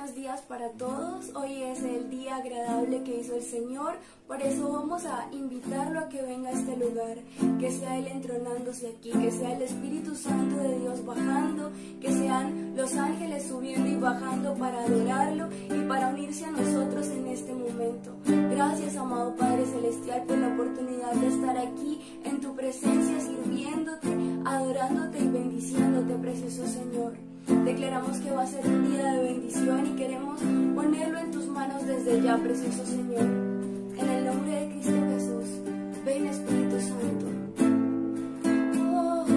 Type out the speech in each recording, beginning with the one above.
buenos días para todos. Hoy es el día agradable que hizo el Señor, por eso vamos a invitarlo a que venga a este lugar, que sea Él entronándose aquí, que sea el Espíritu Santo de Dios bajando, que sean los ángeles subiendo y bajando para adorarlo y para unirse a nosotros en este momento. Gracias, amado Padre Celestial, por la oportunidad de estar aquí en tu presencia, sirviéndote, adorándote y bendiciéndote, precioso Señor. Declaramos que va a ser un día de bendición y queremos ponerlo en tus manos desde ya, precioso Señor. En el nombre de Cristo Jesús, ven Espíritu Santo. Oh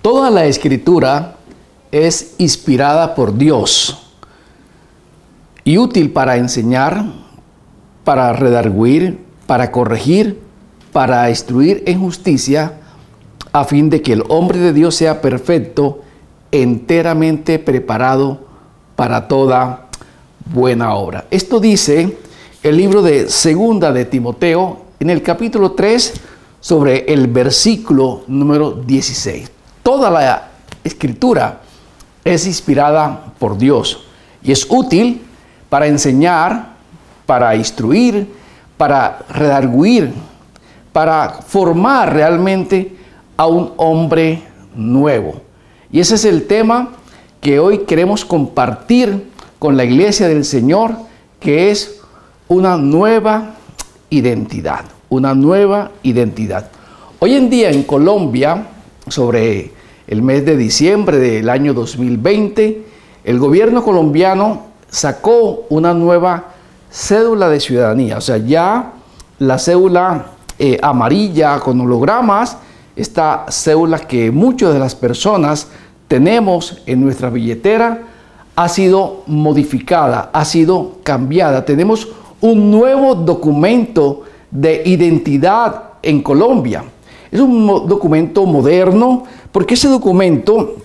Toda la Escritura es inspirada por Dios y útil para enseñar, para redarguir, para corregir, para instruir en justicia, a fin de que el hombre de Dios sea perfecto, enteramente preparado para toda buena obra. Esto dice el libro de Segunda de Timoteo, en el capítulo 3, sobre el versículo número 16. Toda la Escritura es inspirada por Dios y es útil para enseñar, para instruir, para redarguir, para formar realmente a un hombre nuevo. Y ese es el tema que hoy queremos compartir con la iglesia del Señor, que es una nueva identidad, una nueva identidad. Hoy en día en Colombia, sobre el mes de diciembre del año 2020, el gobierno colombiano sacó una nueva cédula de ciudadanía. O sea, ya la cédula amarilla con hologramas, esta cédula que muchas de las personas tenemos en nuestra billetera, ha sido modificada, ha sido cambiada. Tenemos un nuevo documento de identidad en Colombia. Es un documento moderno porque ese documento,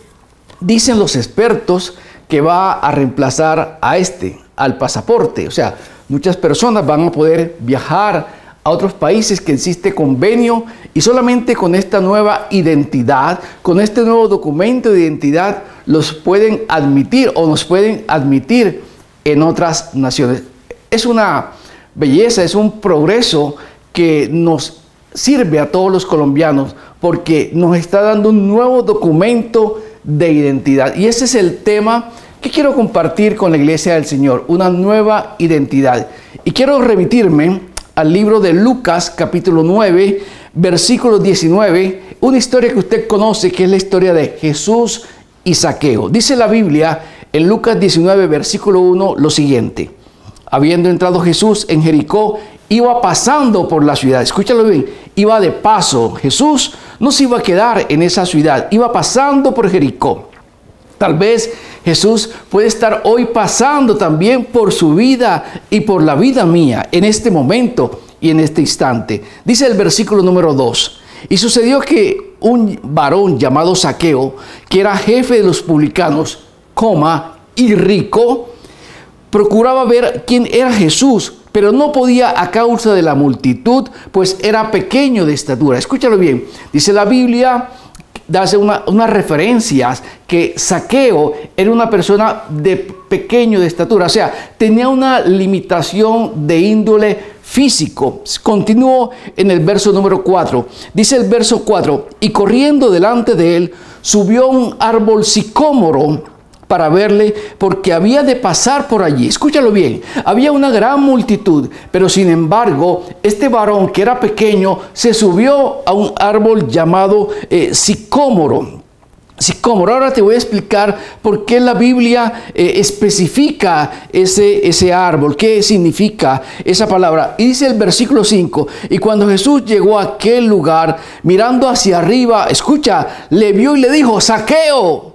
dicen los expertos, que va a reemplazar al pasaporte. O sea, muchas personas van a poder viajar a otros países que existe convenio y solamente con esta nueva identidad, con este nuevo documento de identidad, los pueden admitir o nos pueden admitir en otras naciones. Es una belleza, es un progreso que nos sirve a todos los colombianos porque nos está dando un nuevo documento de identidad. Y ese es el tema que quiero compartir con la iglesia del Señor, una nueva identidad. Y quiero remitirme al libro de Lucas, capítulo 9, versículo 19, una historia que usted conoce, que es la historia de Jesús y Zaqueo. Dice la Biblia en Lucas 19, versículo 1, lo siguiente: habiendo entrado Jesús en Jericó, iba pasando por la ciudad. Escúchalo bien, iba de paso. Jesús no se iba a quedar en esa ciudad, iba pasando por Jericó. Tal vez Jesús puede estar hoy pasando también por su vida y por la vida mía en este momento y en este instante. Dice el versículo número 2: y sucedió que un varón llamado Zaqueo, que era jefe de los publicanos, y rico, procuraba ver quién era Jesús, pero no podía a causa de la multitud, pues era pequeño de estatura. Escúchalo bien, dice la Biblia, hace unas referencias que Zaqueo era una persona de pequeño de estatura, o sea, tenía una limitación de índole físico. Continúo en el verso número 4. Dice el verso 4: y corriendo delante de él, subió a un árbol sicómoro para verle, porque había de pasar por allí. Escúchalo bien, había una gran multitud, pero sin embargo, este varón que era pequeño se subió a un árbol llamado sicómoro. Sicómoro. Ahora te voy a explicar por qué la Biblia especifica ese árbol, qué significa esa palabra. Y dice el versículo 5: y cuando Jesús llegó a aquel lugar, mirando hacia arriba, escucha, le vio y le dijo: Zaqueo,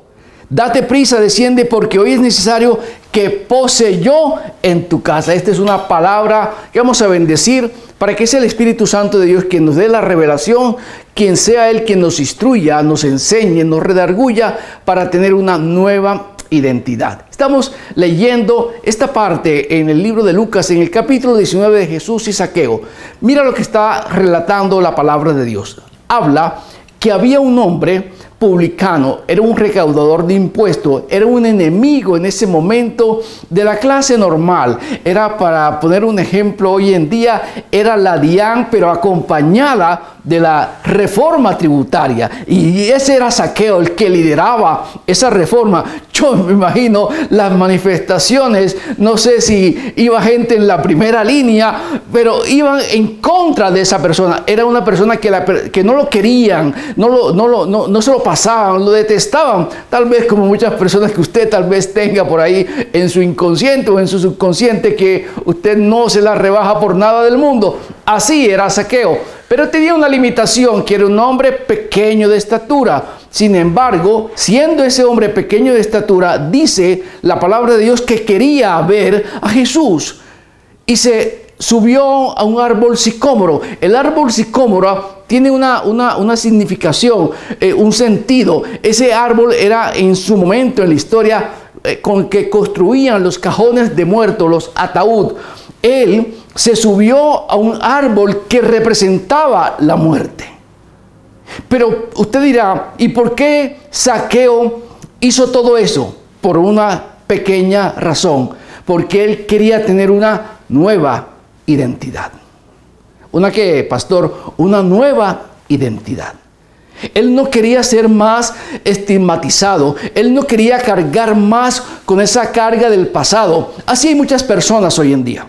date prisa, desciende, porque hoy es necesario que pose yo en tu casa. Esta es una palabra que vamos a bendecir para que sea el Espíritu Santo de Dios quien nos dé la revelación, quien sea Él quien nos instruya, nos enseñe, nos redarguya para tener una nueva identidad. Estamos leyendo esta parte en el libro de Lucas, en el capítulo 19 de Jesús y Zaqueo. Mira lo que está relatando la palabra de Dios. Habla que había un hombre publicano, era un recaudador de impuestos, era un enemigo en ese momento de la clase normal. Era, para poner un ejemplo hoy en día, era la DIAN, pero acompañada de la reforma tributaria. Y ese era Zaqueo, el que lideraba esa reforma. Yo me imagino las manifestaciones, no sé si iba gente en la primera línea, pero iban en contra de esa persona. Era una persona que no lo querían, no se lo pasaban, lo detestaban. Tal vez como muchas personas que usted tal vez tenga por ahí en su inconsciente o en su subconsciente, que usted no se la rebaja por nada del mundo. Así era Zaqueo. Pero tenía una limitación, que era un hombre pequeño de estatura. Sin embargo, siendo ese hombre pequeño de estatura, dice la palabra de Dios que quería ver a Jesús. Y se subió a un árbol sicómoro. El árbol sicómoro tiene una significación, un sentido. Ese árbol era en su momento en la historia con que construían los cajones de muertos, los ataúd. Él se subió a un árbol que representaba la muerte. Pero usted dirá, ¿y por qué Zaqueo hizo todo eso? Por una pequeña razón. Porque él quería tener una nueva identidad. ¿Una qué, pastor? Una nueva identidad. Él no quería ser más estigmatizado. Él no quería cargar más con esa carga del pasado. Así hay muchas personas hoy en día.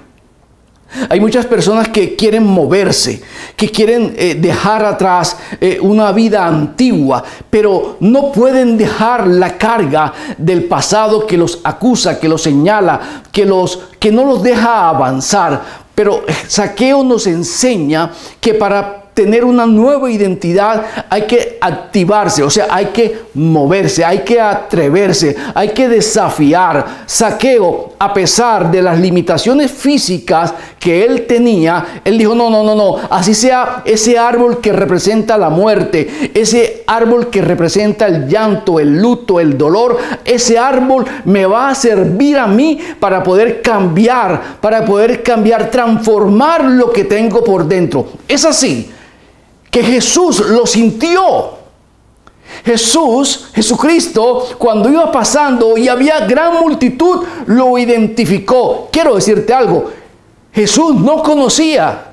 Hay muchas personas que quieren moverse, que quieren dejar atrás una vida antigua, pero no pueden dejar la carga del pasado que los acusa, que los señala, que no los deja avanzar. Pero Zaqueo nos enseña que para tener una nueva identidad hay que activarse, o sea, hay que moverse, hay que atreverse, hay que desafiar. Zaqueo, a pesar de las limitaciones físicas que él tenía, él dijo, no, así sea ese árbol que representa la muerte, ese árbol que representa el llanto, el luto, el dolor, ese árbol me va a servir a mí para poder cambiar, transformar lo que tengo por dentro. Es así que Jesús lo sintió. Jesucristo, cuando iba pasando y había gran multitud, lo identificó. Quiero decirte algo, Jesús no conocía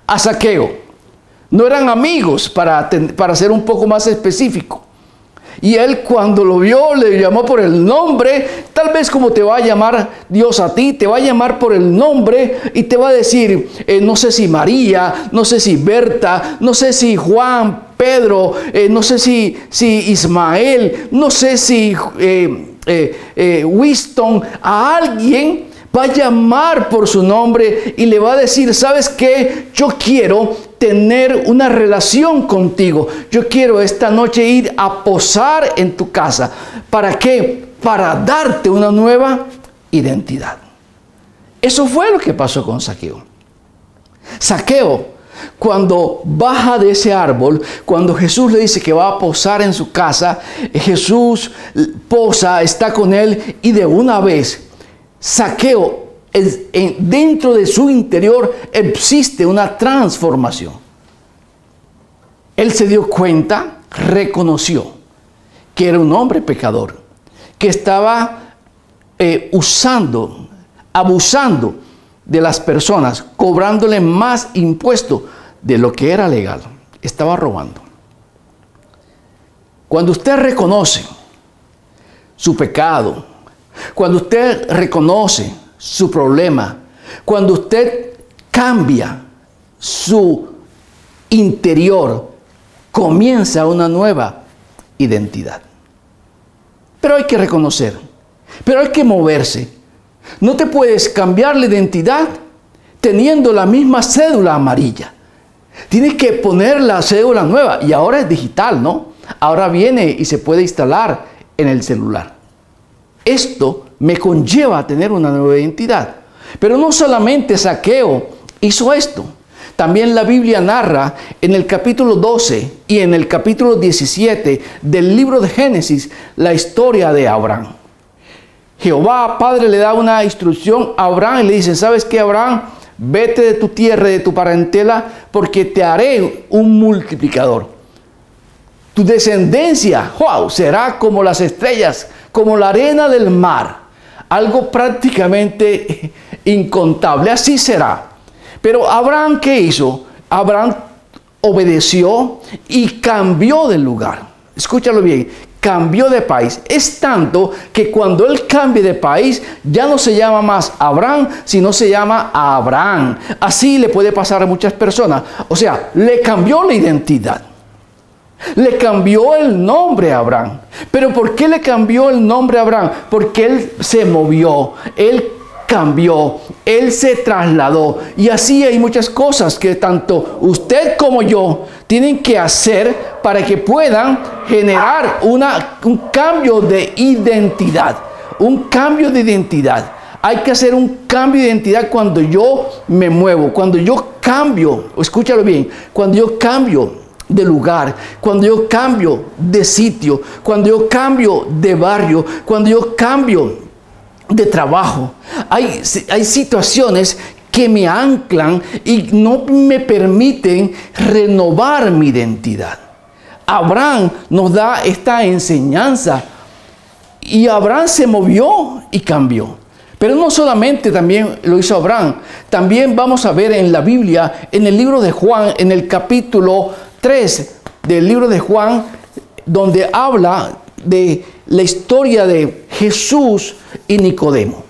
a Zaqueo. No eran amigos, para ser un poco más específico. Y él, cuando lo vio, le llamó por el nombre, tal vez como te va a llamar Dios a ti, te va a llamar por el nombre y te va a decir, no sé si María, no sé si Berta, no sé si Juan, Pedro, no sé si Ismael, no sé si Winston, a alguien va a llamar por su nombre y le va a decir, ¿sabes qué? Yo quiero tener una relación contigo. Yo quiero esta noche ir a posar en tu casa. ¿Para qué? Para darte una nueva identidad. Eso fue lo que pasó con Zaqueo. Zaqueo, cuando baja de ese árbol, cuando Jesús le dice que va a posar en su casa, Jesús posa, está con él y de una vez Zaqueo, dentro de su interior existe una transformación. Él se dio cuenta, reconoció que era un hombre pecador, que estaba abusando de las personas, cobrándole más impuesto de lo que era legal. Estaba robando. Cuando usted reconoce su pecado, cuando usted reconoce su problema, cuando usted cambia su interior, comienza una nueva identidad. Pero hay que reconocer, pero hay que moverse. No te puedes cambiar la identidad teniendo la misma cédula amarilla. Tienes que poner la cédula nueva y ahora es digital, ¿no? Ahora viene y se puede instalar en el celular. Esto me conlleva a tener una nueva identidad. Pero no solamente Zaqueo hizo esto. También la Biblia narra en el capítulo 12 y en el capítulo 17 del libro de Génesis la historia de Abraham. Jehová Padre le da una instrucción a Abraham y le dice, ¿sabes qué, Abraham? Vete de tu tierra y de tu parentela porque te haré un multiplicador. Tu descendencia, wow, será como las estrellas, como la arena del mar. Algo prácticamente incontable. Así será. Pero Abraham, ¿qué hizo? Abraham obedeció y cambió de lugar. Escúchalo bien. Cambió de país. Es tanto que cuando él cambie de país, ya no se llama más Abraham, sino se llama Abraham. Así le puede pasar a muchas personas. O sea, le cambió la identidad. Le cambió el nombre a Abraham. ¿Pero por qué le cambió el nombre a Abraham? Porque él se movió, él cambió, Él se trasladó. Y así hay muchas cosas que tanto usted como yo tienen que hacer para que puedan generar un cambio de identidad. Un cambio de identidad. Hay que hacer un cambio de identidad cuando yo me muevo, cuando yo cambio, escúchalo bien, cuando yo cambio de lugar, cuando yo cambio de sitio, cuando yo cambio de barrio, cuando yo cambio de trabajo. Hay situaciones que me anclan y no me permiten renovar mi identidad. Abraham nos da esta enseñanza y Abraham se movió y cambió. Pero no solamente también lo hizo Abraham, también vamos a ver en la Biblia, en el libro de Juan, en el capítulo 3 del libro de Juan, donde habla de la historia de Jesús y Nicodemo.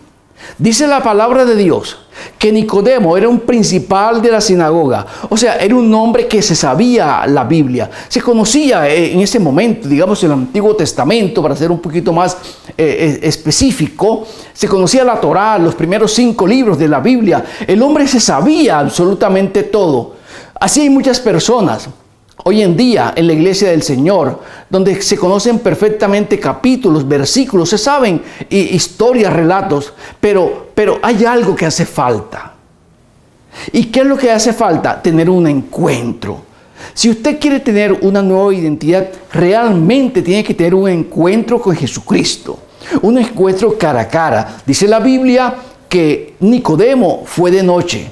Dice la palabra de Dios que Nicodemo era un principal de la sinagoga, o sea, era un hombre que se sabía la Biblia, se conocía en ese momento, digamos, el Antiguo Testamento, para ser un poquito más específico, se conocía la Torá, los primeros 5 libros de la Biblia. El hombre se sabía absolutamente todo. Así hay muchas personas hoy en día en la iglesia del Señor, donde se conocen perfectamente capítulos, versículos, se saben historias, relatos, pero hay algo que hace falta. ¿Y qué es lo que hace falta? Tener un encuentro. Si usted quiere tener una nueva identidad, realmente tiene que tener un encuentro con Jesucristo, un encuentro cara a cara. Dice la Biblia que Nicodemo fue de noche.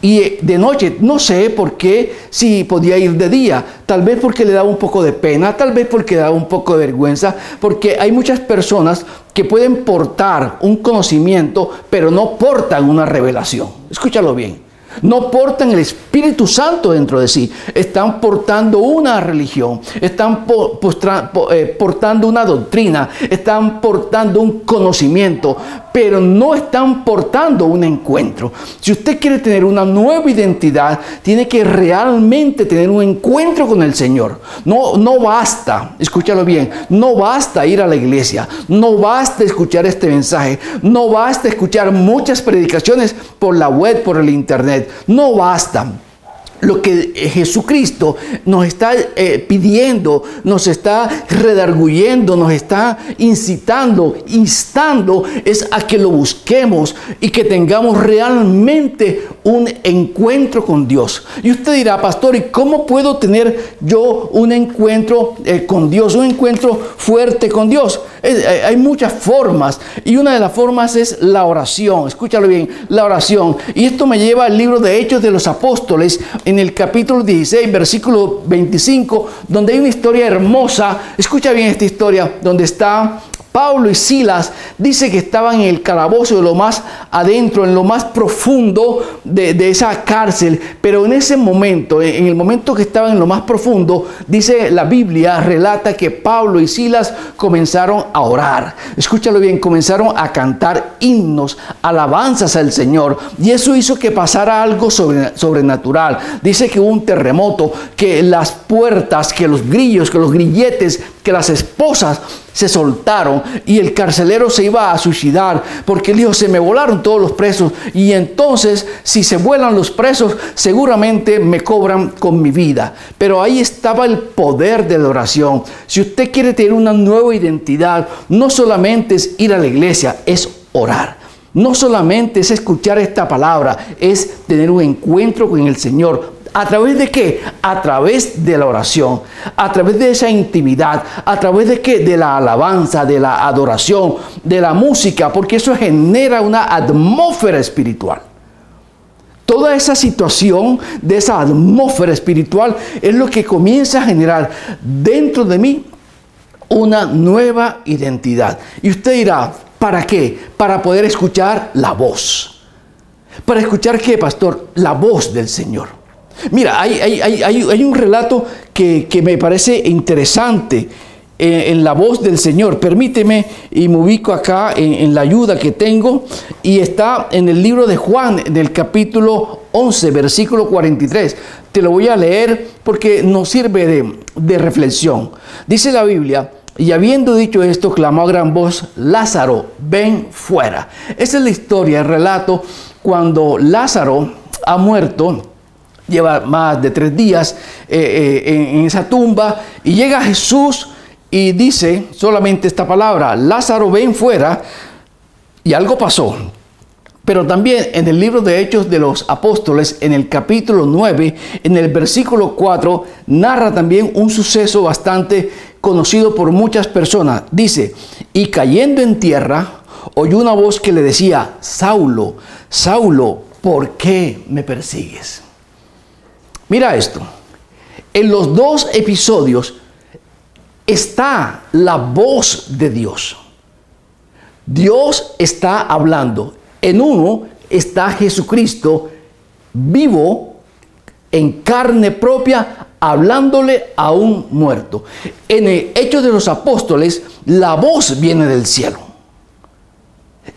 Y de noche, no sé por qué, si podía ir de día, tal vez porque le daba un poco de pena, tal vez porque le daba un poco de vergüenza, porque hay muchas personas que pueden portar un conocimiento, pero no portan una revelación. Escúchalo bien. No portan el Espíritu Santo dentro de sí. Están portando una religión. Están portando una doctrina. Están portando un conocimiento. Pero no están portando un encuentro. Si usted quiere tener una nueva identidad, tiene que realmente tener un encuentro con el Señor. No basta, escúchalo bien, no basta ir a la iglesia. No basta escuchar este mensaje. No basta escuchar muchas predicaciones por la web, por el internet. No basta. Lo que Jesucristo nos está pidiendo, nos está redarguyendo, nos está incitando, instando, es a que lo busquemos y que tengamos realmente un encuentro con Dios. Y usted dirá, pastor, ¿y cómo puedo tener yo un encuentro con Dios, un encuentro fuerte con Dios? Hay muchas formas y una de las formas es la oración. Escúchalo bien, la oración. Y esto me lleva al libro de Hechos de los Apóstoles, en el capítulo 16, versículo 25, donde hay una historia hermosa. Escucha bien esta historia, donde está Pablo y Silas. Dice que estaban en el calabozo de lo más adentro, en lo más profundo de esa cárcel. Pero en ese momento, en el momento que estaban en lo más profundo, dice la Biblia, relata que Pablo y Silas comenzaron a orar. Escúchalo bien, comenzaron a cantar himnos, alabanzas al Señor. Y eso hizo que pasara algo sobrenatural. Dice que hubo un terremoto, que las puertas, que los grillos, que los grilletes, que las esposas se soltaron y el carcelero se iba a suicidar, porque él dijo, se me volaron todos los presos y entonces si se vuelan los presos seguramente me cobran con mi vida. Pero ahí estaba el poder de la oración. Si usted quiere tener una nueva identidad, no solamente es ir a la iglesia, es orar. No solamente es escuchar esta palabra, es tener un encuentro con el Señor. ¿A través de qué? A través de la oración, a través de esa intimidad, a través de qué? De la alabanza, de la adoración, de la música, porque eso genera una atmósfera espiritual. Toda esa situación de esa atmósfera espiritual es lo que comienza a generar dentro de mí una nueva identidad. Y usted dirá, ¿para qué? Para poder escuchar la voz. ¿Para escuchar qué, pastor? La voz del Señor. Mira, hay un relato que me parece interesante en la voz del Señor. Permíteme y me ubico acá en la ayuda que tengo. Y está en el libro de Juan, en el capítulo 11, versículo 43. Te lo voy a leer porque nos sirve de reflexión. Dice la Biblia, Y habiendo dicho esto, clamó a gran voz: Lázaro, ven fuera. Esa es la historia, el relato, cuando Lázaro ha muerto, lleva más de 3 días en esa tumba, y llega Jesús y dice solamente esta palabra: Lázaro, ven fuera, y algo pasó. Pero también en el libro de Hechos de los Apóstoles, en el capítulo 9, en el versículo 4, narra también un suceso bastante conocido por muchas personas. Dice: y cayendo en tierra, oyó una voz que le decía: Saulo, Saulo, ¿por qué me persigues? Mira esto. En los 2 episodios está la voz de Dios. Dios está hablando. En uno está Jesucristo vivo en carne propia, hablándole a un muerto. En el Hechos de los Apóstoles, la voz viene del cielo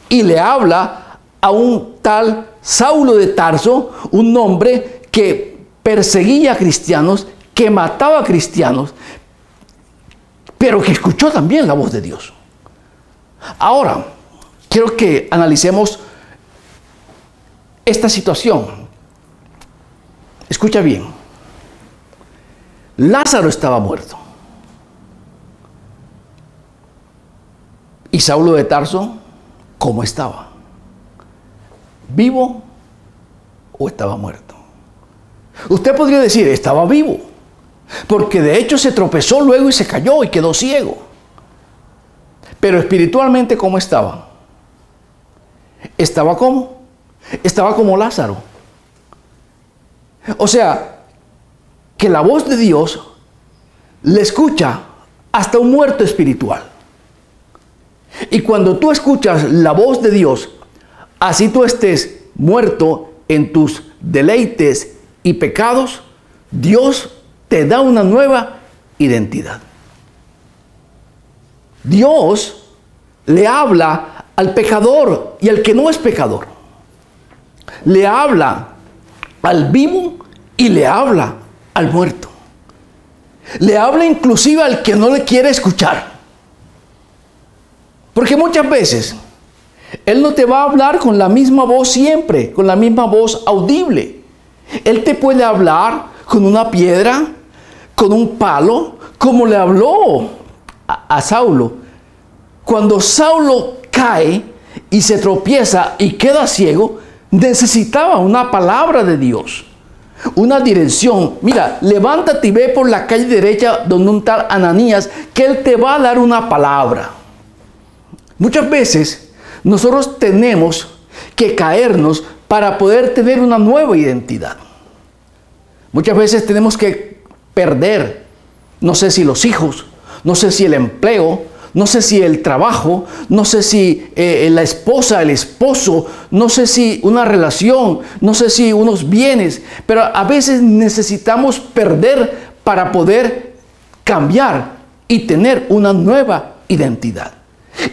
y le habla a un tal Saulo de Tarso, un hombre que perseguía a cristianos, que mataba a cristianos, pero que escuchó también la voz de Dios. Ahora, quiero que analicemos esta situación. Escucha bien. Lázaro estaba muerto. ¿Y Saulo de Tarso cómo estaba? ¿Vivo o estaba muerto? Usted podría decir: estaba vivo, porque de hecho se tropezó luego y se cayó y quedó ciego. Pero espiritualmente, ¿cómo estaba? ¿Estaba cómo? Estaba como Lázaro. O sea, que la voz de Dios le escucha hasta un muerto espiritual. Y cuando tú escuchas la voz de Dios, así tú estés muerto en tus deleites y pecados, Dios te da una nueva identidad. Dios le habla al pecador y al que no es pecador. Le habla al vivo y le habla al muerto. Le habla inclusive al que no le quiere escuchar. Porque muchas veces Él no te va a hablar con la misma voz siempre, con la misma voz audible. Él te puede hablar con una piedra, con un palo, como le habló a Saulo. Cuando Saulo cae y se tropieza y queda ciego, necesitaba una palabra de Dios, una dirección. Mira, levántate y ve por la calle derecha donde un tal Ananías, que él te va a dar una palabra. Muchas veces nosotros tenemos que caernos para poder tener una nueva identidad. Muchas veces tenemos que perder, no sé si los hijos, no sé si el empleo, no sé si el trabajo, no sé si la esposa, el esposo, no sé si una relación, no sé si unos bienes, pero a veces necesitamos perder para poder cambiar y tener una nueva identidad.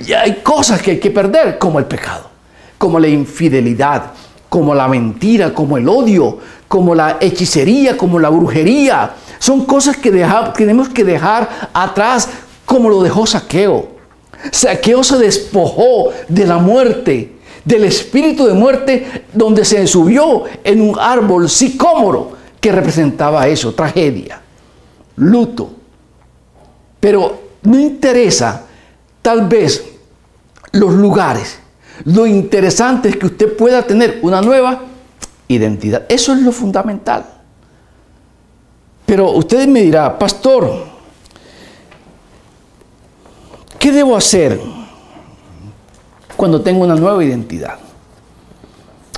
Y hay cosas que hay que perder, como el pecado, como la infidelidad, como la mentira, como el odio, como la hechicería, como la brujería. Son cosas que tenemos que dejar atrás, como lo dejó Zaqueo. Zaqueo se despojó de la muerte, del espíritu de muerte, donde se subió en un árbol sicómoro que representaba eso, tragedia, luto. Pero no interesa tal vez los lugares. Lo interesante es que usted pueda tener una nueva identidad. Eso es lo fundamental. Pero usted me dirá: pastor, ¿qué debo hacer cuando tengo una nueva identidad?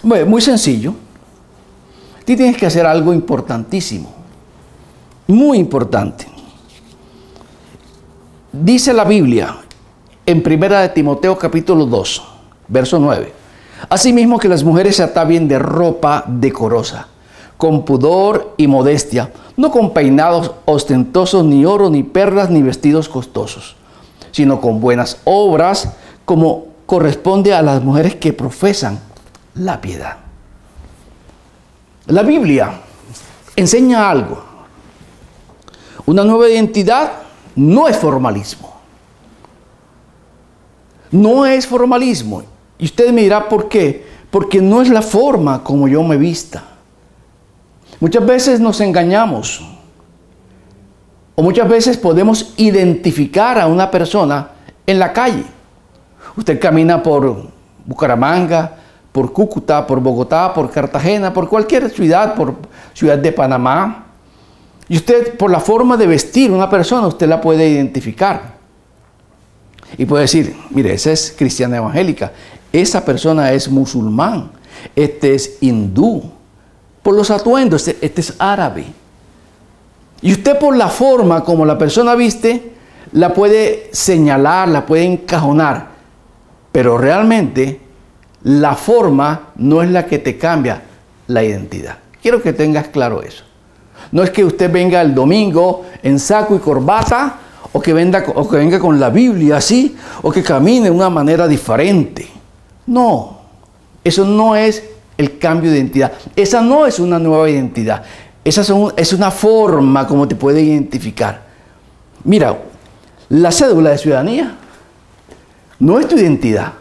Bueno, muy sencillo. Tú tienes que hacer algo importantísimo, muy importante. Dice la Biblia en 1 Timoteo capítulo 2, verso 9. Asimismo, que las mujeres se atavien de ropa decorosa, con pudor y modestia, no con peinados ostentosos, ni oro, ni perlas, ni vestidos costosos, sino con buenas obras, como corresponde a las mujeres que profesan la piedad. La Biblia enseña algo. Una nueva identidad no es formalismo. No es formalismo. Y usted me dirá por qué. Porque no es la forma como yo me vista. Muchas veces nos engañamos. O muchas veces podemos identificar a una persona en la calle. Usted camina por Bucaramanga, por Cúcuta, por Bogotá, por Cartagena, por cualquier ciudad, por Ciudad de Panamá. Y usted, por la forma de vestir una persona, usted la puede identificar. Y puede decir, mire, esa es cristiana evangélica, esa persona es musulmán, este es hindú. Por los atuendos, este es árabe. Y usted por la forma como la persona viste, la puede señalar, la puede encajonar. Pero realmente la forma no es la que te cambia la identidad. Quiero que tengas claro eso. No es que usted venga el domingo en saco y corbata, o que venga con la Biblia así, o que camine de una manera diferente. No, eso no es el cambio de identidad. Esa no es una nueva identidad. Es una forma como te puede identificar. Mira, la cédula de ciudadanía no es tu identidad.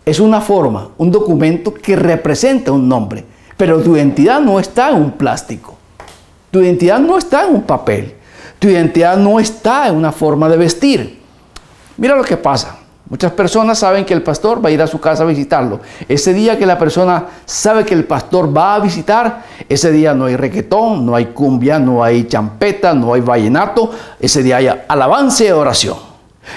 Es una forma, un documento que representa un nombre. Pero tu identidad no está en un plástico. Tu identidad no está en un papel. Tu identidad no está en una forma de vestir. Mira lo que pasa. Muchas personas saben que el pastor va a ir a su casa a visitarlo. Ese día que la persona sabe que el pastor va a visitar, ese día no hay reggaetón, no hay cumbia, no hay champeta, no hay vallenato. Ese día hay alabanza y oración.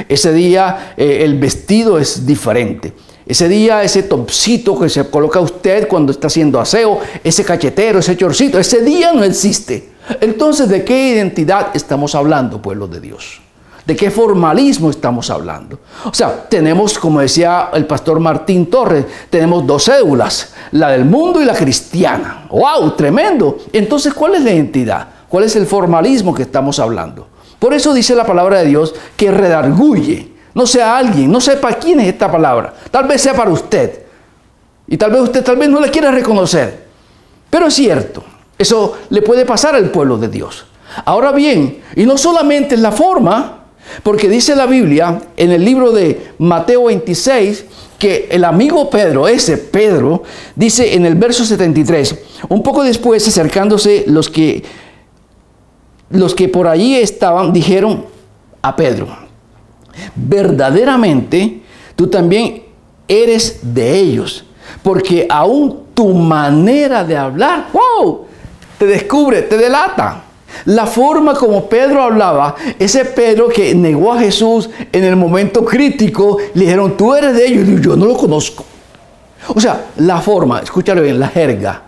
Ese día el vestido es diferente. Ese día ese topsito que se coloca usted cuando está haciendo aseo, ese cachetero, ese chorcito, ese día no existe. Entonces, ¿de qué identidad estamos hablando, pueblo de Dios? ¿De qué formalismo estamos hablando? O sea, tenemos, como decía el pastor Martín Torres, tenemos dos cédulas, la del mundo y la cristiana. ¡Wow! Tremendo. Entonces, ¿cuál es la identidad? ¿Cuál es el formalismo que estamos hablando? Por eso dice la palabra de Dios que redarguye. No sea alguien, no sepa quién es esta palabra. Tal vez sea para usted. Y tal vez usted no la quiera reconocer. Pero es cierto, eso le puede pasar al pueblo de Dios. Ahora bien, y no solamente es la forma, porque dice la Biblia en el libro de Mateo 26 que el amigo Pedro, ese Pedro, dice en el verso 73, un poco después acercándose los que por allí estaban, dijeron a Pedro, verdaderamente tú también eres de ellos, porque aún tu manera de hablar, ¡wow!, te descubre, te delata. La forma como Pedro hablaba, ese Pedro que negó a Jesús en el momento crítico, le dijeron, tú eres de ellos, y yo no lo conozco. O sea, la forma, escúchalo bien, la jerga,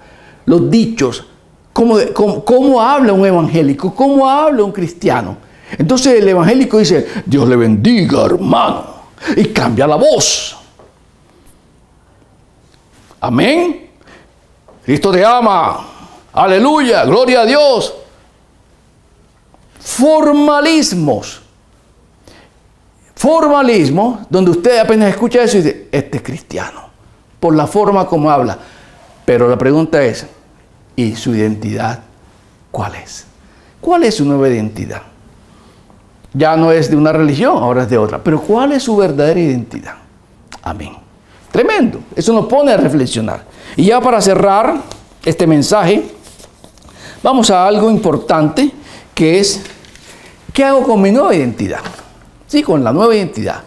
los dichos, cómo habla un evangélico, cómo habla un cristiano. Entonces el evangélico dice, Dios le bendiga, hermano, y cambia la voz. Amén. Cristo te ama. Aleluya, gloria a Dios. Formalismos. Formalismo, donde usted apenas escucha eso y dice, este es cristiano, por la forma como habla. Pero la pregunta es, ¿y su identidad cuál es? ¿Cuál es su nueva identidad? Ya no es de una religión, ahora es de otra. Pero ¿cuál es su verdadera identidad? Amén. Tremendo. Eso nos pone a reflexionar. Y ya para cerrar este mensaje, vamos a algo importante, que es, ¿qué hago con mi nueva identidad? Sí, con la nueva identidad.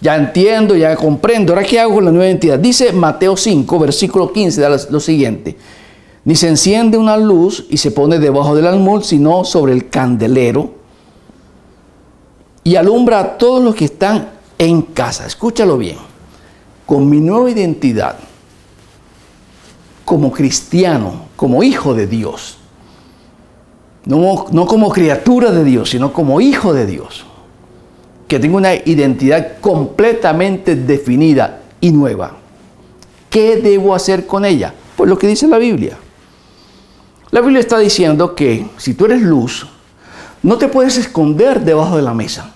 Ya entiendo, ya comprendo. Ahora, ¿qué hago con la nueva identidad? Dice Mateo 5, versículo 15, lo siguiente. Ni se enciende una luz y se pone debajo del almud, sino sobre el candelero, y alumbra a todos los que están en casa. Escúchalo bien. Con mi nueva identidad, como cristiano, como hijo de Dios, no como criatura de Dios, sino como hijo de Dios, que tengo una identidad completamente definida y nueva. ¿Qué debo hacer con ella? Pues lo que dice la Biblia. La Biblia está diciendo que si tú eres luz, no te puedes esconder debajo de la mesa.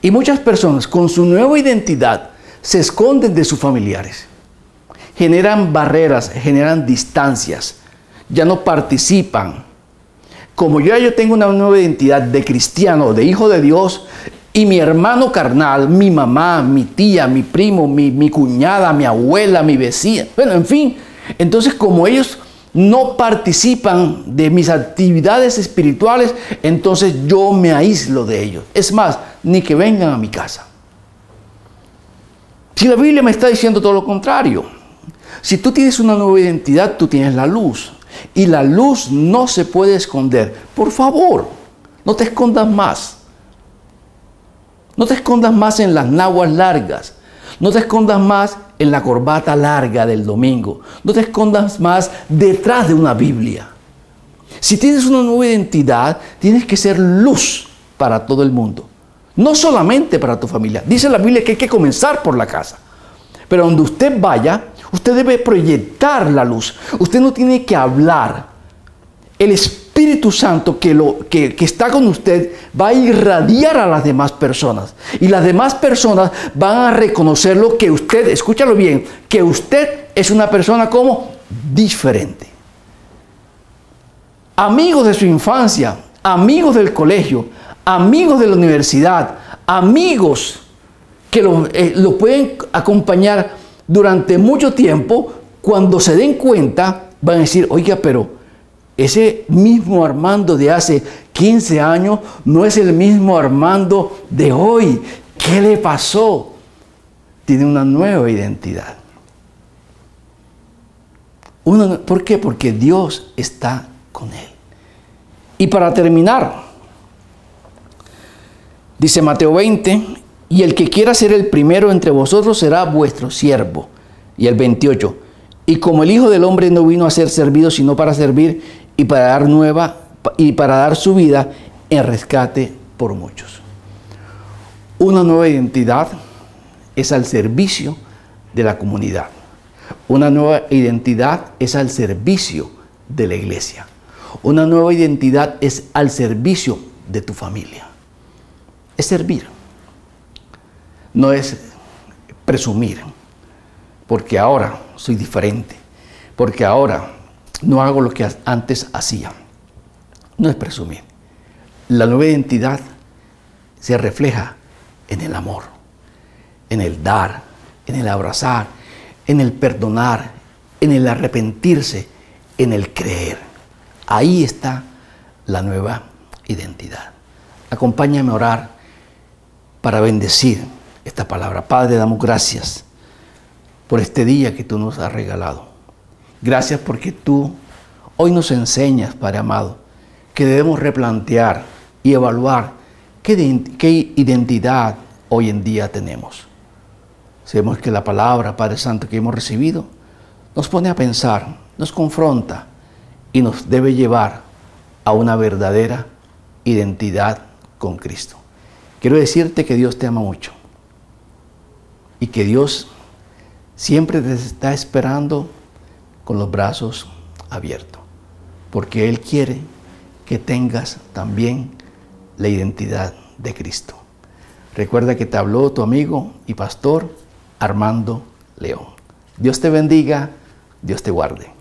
Y muchas personas con su nueva identidad se esconden de sus familiares. Generan barreras, generan distancias. Ya no participan. Como yo tengo una nueva identidad de cristiano, de hijo de Dios, Y mi hermano carnal, mi mamá, mi tía, mi primo, mi cuñada, mi abuela, mi vecina, bueno, en fin. Entonces, como ellos no participan de mis actividades espirituales, entonces yo me aíslo de ellos. Es más, ni que vengan a mi casa. Si la Biblia me está diciendo todo lo contrario. Si tú tienes una nueva identidad, tú tienes la luz. Y la luz no se puede esconder. Por favor, no te escondas más. No te escondas más en las naguas largas. No te escondas más en la corbata larga del domingo. No te escondas más detrás de una Biblia. Si tienes una nueva identidad, tienes que ser luz para todo el mundo. No solamente para tu familia. Dice la Biblia que hay que comenzar por la casa. Pero donde usted vaya, usted debe proyectar la luz. Usted no tiene que hablar. El Espíritu Santo que está con usted va a irradiar a las demás personas. Y las demás personas van a reconocer lo que usted, escúchalo bien, que usted es una persona como diferente. Amigos de su infancia, amigos del colegio, amigos de la universidad, amigos que lo pueden acompañar durante mucho tiempo, cuando se den cuenta, van a decir, oiga, pero ese mismo Armando de hace 15 años no es el mismo Armando de hoy. ¿Qué le pasó? Tiene una nueva identidad. ¿Por qué? Porque Dios está con él. Y para terminar, dice Mateo 20, y el que quiera ser el primero entre vosotros será vuestro siervo. Y el 28, y como el Hijo del Hombre no vino a ser servido, sino para servir y para dar su vida en rescate por muchos. Una nueva identidad es al servicio de la comunidad. Una nueva identidad es al servicio de la iglesia. Una nueva identidad es al servicio de tu familia. Es servir. No es presumir. Porque ahora soy diferente. Porque ahora no hago lo que antes hacía. No es presumir. La nueva identidad se refleja en el amor, en el dar, en el abrazar, en el perdonar, en el arrepentirse, en el creer. Ahí está la nueva identidad. Acompáñame a orar para bendecir esta palabra. Padre, damos gracias por este día que tú nos has regalado. Gracias porque tú hoy nos enseñas, Padre amado, que debemos replantear y evaluar qué identidad hoy en día tenemos. Sabemos que la palabra, Padre Santo, que hemos recibido, nos pone a pensar, nos confronta y nos debe llevar a una verdadera identidad con Cristo. Quiero decirte que Dios te ama mucho y que Dios siempre te está esperando con los brazos abiertos, porque Él quiere que tengas también la identidad de Cristo. Recuerda que te habló tu amigo y pastor Armando León. Dios te bendiga, Dios te guarde.